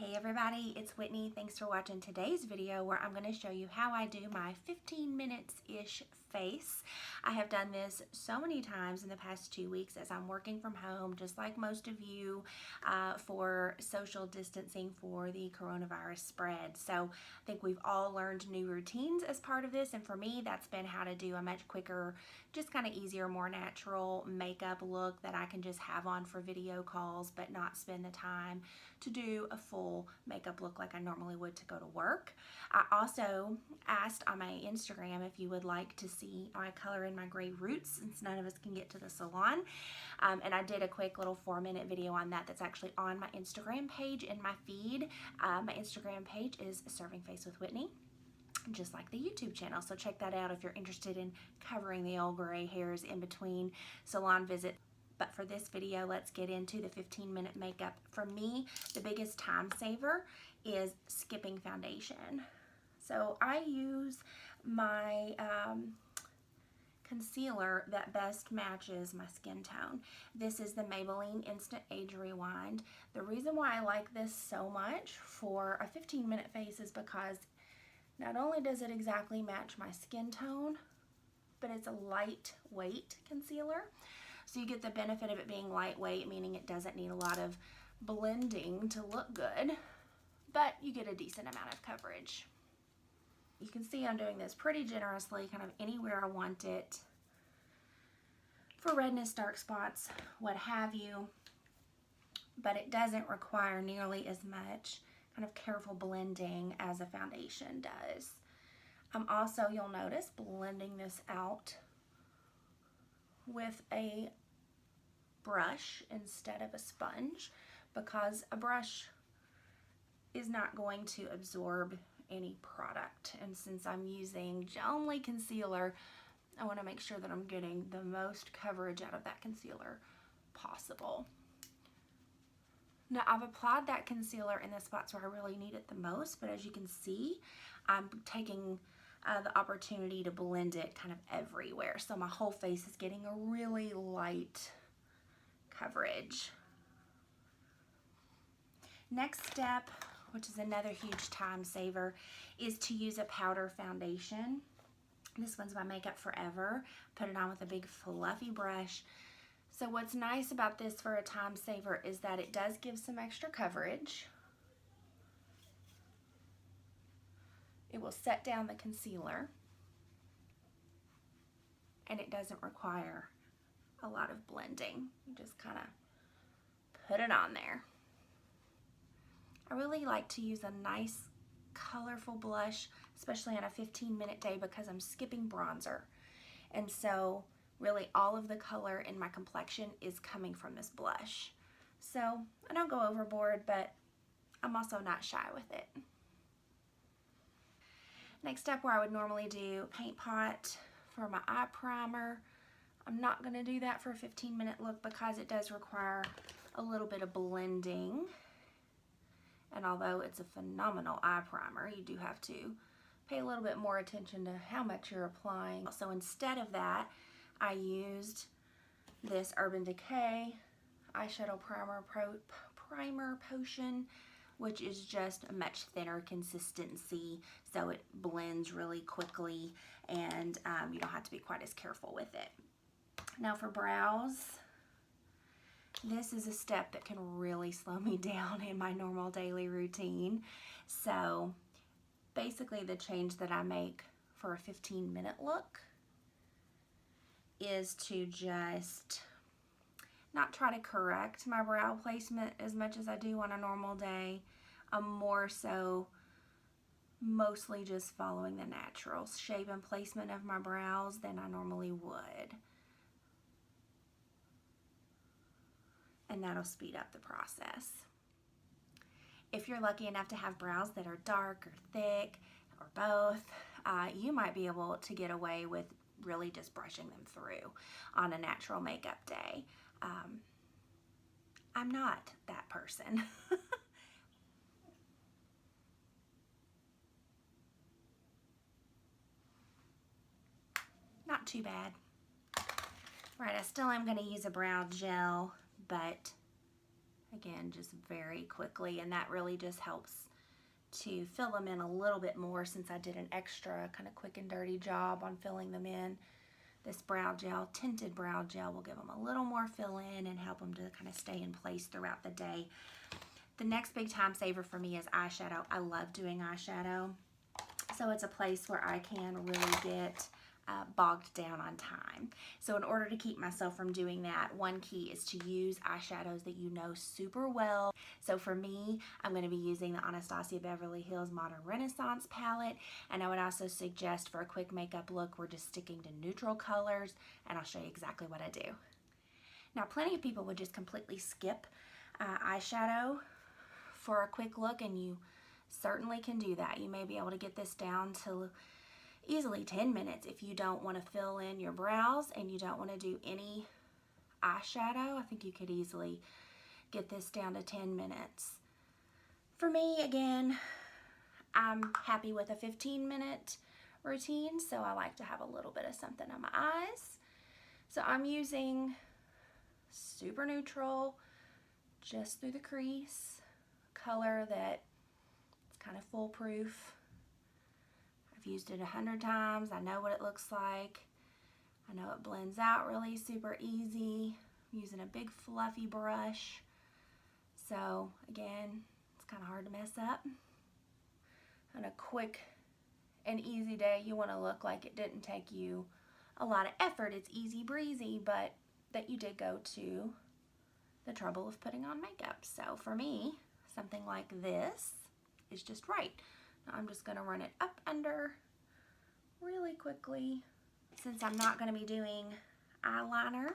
Hey everybody, it's Whitney. Thanks for watching today's video where I'm going to show you how I do my 15 minutes-ish face. I have done this so many times in the past 2 weeks as I'm working from home, just like most of you, for social distancing for the coronavirus spread. So I think we've all learned new routines as part of this, and for me that's been how to do a much quicker, just kind of easier, more natural makeup look that I can just have on for video calls but not spend the time to do a full makeup look like I normally would to go to work. I also asked on my Instagram if you would like to see my color in my gray roots since none of us can get to the salon, and I did a quick little 4-minute video on that that's actually on my Instagram page in my feed. My Instagram page is Serving Face with Whitney, just like the YouTube channel, so check that out if you're interested in covering the old gray hairs in between salon visits. But for this video, let's get into the 15-minute makeup. For me, the biggest time saver is skipping foundation. So I use my concealer that best matches my skin tone. This is the Maybelline Instant Age Rewind. The reason why I like this so much for a 15-minute face is because not only does it exactly match my skin tone, but it's a lightweight concealer. So you get the benefit of it being lightweight, meaning it doesn't need a lot of blending to look good, but you get a decent amount of coverage. You can see I'm doing this pretty generously, kind of anywhere I want it, for redness, dark spots, what have you, but it doesn't require nearly as much kind of careful blending as a foundation does. I'm also, you'll notice, blending this out with a brush instead of a sponge, because a brush is not going to absorb any product, and since I'm using only concealer, I want to make sure that I'm getting the most coverage out of that concealer possible. Now I've applied that concealer in the spots where I really need it the most, but as you can see, I'm taking the opportunity to blend it kind of everywhere, so my whole face is getting a really light coverage. Next step, which is another huge time saver, is to use a powder foundation. This one's by Makeup Forever. Put it on with a big fluffy brush. So what's nice about this for a time saver is that it does give some extra coverage. It will set down the concealer, and it doesn't require a lot of blending. You just kind of put it on there. I really like to use a nice colorful blush, especially on a 15-minute day, because I'm skipping bronzer, and so really all of the color in my complexion is coming from this blush. So I don't go overboard, but I'm also not shy with it. Next up, where I would normally do paint pot for my eye primer, I'm not going to do that for a 15-minute look because it does require a little bit of blending. And although it's a phenomenal eye primer, you do have to pay a little bit more attention to how much you're applying. So instead of that, I used this Urban Decay Eyeshadow Primer Potion, which is just a much thinner consistency, so it blends really quickly, and you don't have to be quite as careful with it. Now for brows, this is a step that can really slow me down in my normal daily routine. So basically the change that I make for a 15-minute look is to just not try to correct my brow placement as much as I do on a normal day. I'm more so mostly just following the natural shape and placement of my brows than I normally would. And that'll speed up the process. If you're lucky enough to have brows that are dark or thick or both, you might be able to get away with really just brushing them through on a natural makeup day. I'm not that person. Not too bad. Right, I still am going to use a brow gel, but again, just very quickly, and that really just helps to fill them in a little bit more since I did an extra kind of quick and dirty job on filling them in. This brow gel, tinted brow gel, will give them a little more fill in and help them to kind of stay in place throughout the day. The next big time saver for me is eyeshadow. I love doing eyeshadow. So it's a place where I can really get bogged down on time. So in order to keep myself from doing that, one key is to use eyeshadows that you know super well. So for me, I'm going to be using the Anastasia Beverly Hills Modern Renaissance palette, and I would also suggest for a quick makeup look, we're just sticking to neutral colors, and I'll show you exactly what I do. Now, plenty of people would just completely skip eyeshadow for a quick look, and you certainly can do that. You may be able to get this down to easily 10 minutes if you don't want to fill in your brows and you don't want to do any eyeshadow. I think you could easily get this down to 10 minutes. For me, again, I'm happy with a 15-minute routine, so I like to have a little bit of something on my eyes. So I'm using super neutral, just through the crease, color that it's kind of foolproof. I've used it 100 times. I know what it looks like. I know it blends out really super easy. I'm using a big fluffy brush. So again, it's kind of hard to mess up. On a quick and easy day, you want to look like it didn't take you a lot of effort. It's easy breezy, but that you did go to the trouble of putting on makeup. So for me, something like this is just right. Now I'm just going to run it up under really quickly. Since I'm not going to be doing eyeliner,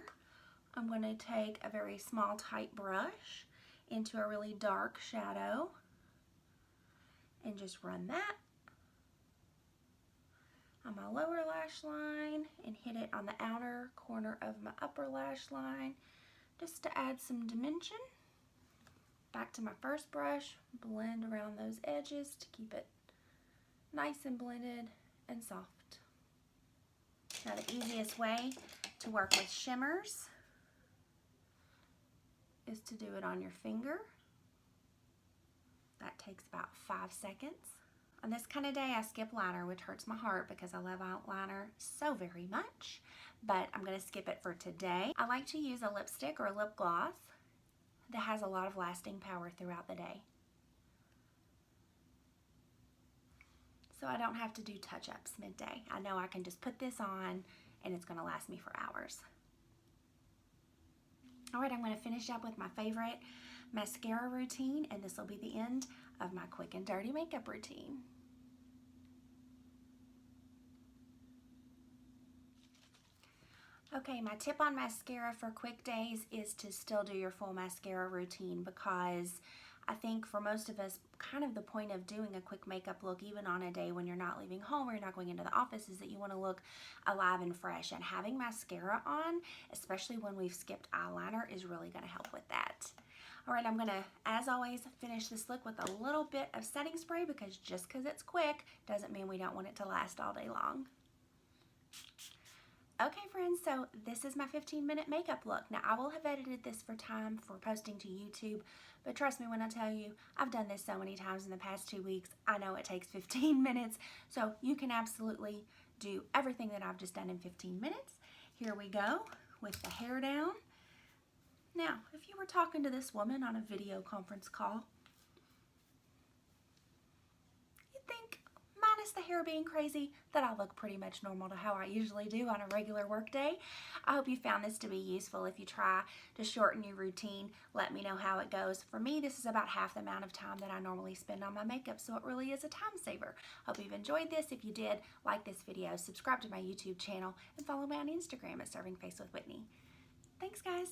I'm going to take a very small tight brush into a really dark shadow and just run that on my lower lash line and hit it on the outer corner of my upper lash line just to add some dimension. Back to my first brush, blend around those edges to keep it nice and blended and soft. Now the easiest way to work with shimmers is to do it on your finger. That takes about 5 seconds. On this kind of day, I skip liner, which hurts my heart because I love eyeliner so very much, but I'm going to skip it for today. I like to use a lipstick or a lip gloss that has a lot of lasting power throughout the day, so I don't have to do touch-ups midday. I know I can just put this on and it's going to last me for hours. Alright, I'm going to finish up with my favorite mascara routine, and this will be the end of my quick and dirty makeup routine. Okay, my tip on mascara for quick days is to still do your full mascara routine, because I think for most of us, kind of the point of doing a quick makeup look, even on a day when you're not leaving home or you're not going into the office, is that you want to look alive and fresh. And having mascara on, especially when we've skipped eyeliner, is really going to help with that. Alright, I'm going to, as always, finish this look with a little bit of setting spray, because just because it's quick doesn't mean we don't want it to last all day long. Okay friends, so this is my 15-minute makeup look. Now I will have edited this for time for posting to YouTube, but trust me when I tell you, I've done this so many times in the past 2 weeks, I know it takes 15 minutes, so you can absolutely do everything that I've just done in 15 minutes. Here we go with the hair down. Now, if you were talking to this woman on a video conference call, you'd think, minus the hair being crazy, that I look pretty much normal to how I usually do on a regular work day. I hope you found this to be useful. If you try to shorten your routine, let me know how it goes. For me, this is about half the amount of time that I normally spend on my makeup, so it really is a time saver. Hope you've enjoyed this. If you did, like this video, subscribe to my YouTube channel, and follow me on Instagram at Serving Face with Whitney. Thanks, guys.